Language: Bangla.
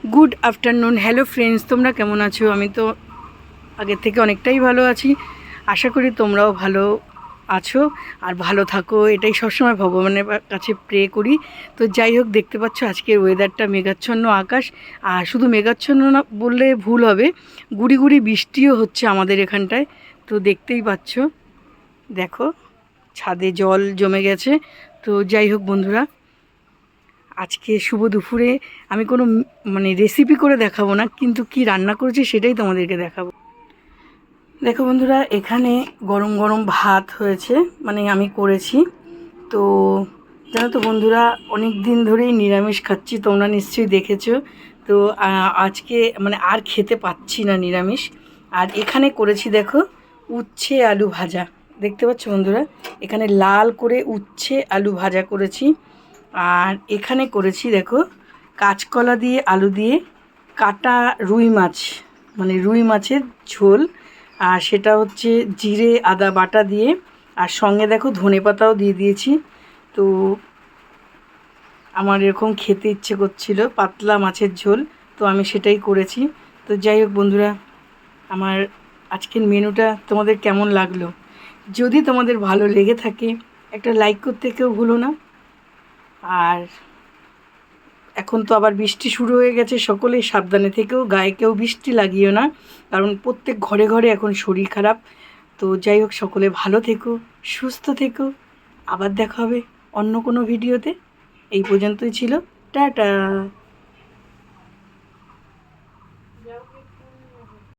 Good afternoon. হ্যালো ফ্রেন্ডস, তোমরা কেমন আছো? আমি তো আগের থেকে অনেকটাই ভালো আছি। আশা করি তোমরাও ভালো আছো আর ভালো থাকো, এটাই সবসময় ভগবানের কাছে প্রে করি। তো যাই হোক, দেখতে পাচ্ছ আজকের ওয়েদারটা মেঘাচ্ছন্ন আকাশ। আর শুধু মেঘাচ্ছন্ন না বললে ভুল হবে, গুড়ি গুড়ি বৃষ্টিও হচ্ছে আমাদের এখানটায়। তো দেখতেই পাচ্ছ, দেখো ছাদে জল জমে গেছে। তো যাই হোক বন্ধুরা, আজকে শুভ দুপুরে আমি কোনো রেসিপি করে দেখাবো না, কিন্তু কি রান্না করেছি সেটাই তোমাদেরকে দেখাবো। দেখো বন্ধুরা, এখানে গরম গরম ভাত হয়েছে, আমি করেছি। তো জানো তো বন্ধুরা, অনেক দিন ধরেই নিরামিষ খাচ্ছি, তোমরা নিশ্চয়ই দেখেছো। তো আজকে আর খেতে পাচ্ছি না নিরামিষ। আর এখানে করেছি দেখো উচ্ছে আলু ভাজা। দেখতে পাচ্ছ বন্ধুরা, এখানে লাল করে উচ্ছে আলু ভাজা করেছি। আর এখানে করেছি দেখো কাঁচকলা দিয়ে আলু দিয়ে কাটা রুই মাছ, রুই মাছের ঝোল। আর সেটা হচ্ছে জিরে আদা বাটা দিয়ে, আর সঙ্গে দেখো ধনেপাতাও দিয়ে দিয়েছি। তো আমার এরকম খেতে ইচ্ছে করছিল পাতলা মাছের ঝোল, তো আমি সেটাই করেছি। তো যাই হোক বন্ধুরা, আমার আজকের মেনুটা তোমাদের কেমন লাগলো? যদি তোমাদের ভালো লেগে থাকে একটা লাইক করতে কেউ ভুলো না। আর এখন তো আবার বৃষ্টি শুরু হয়ে গেছে, সকলেই সাবধানে থেকেও, গায়ে কেউ বৃষ্টি লাগিও না, কারণ প্রত্যেক ঘরে ঘরে এখন শরীর খারাপ। তো যাই হোক, সকলে ভালো থেকো, সুস্থ থেকো। আবার দেখা হবে অন্য কোনো ভিডিওতে। এই পর্যন্তই ছিল। টাটা।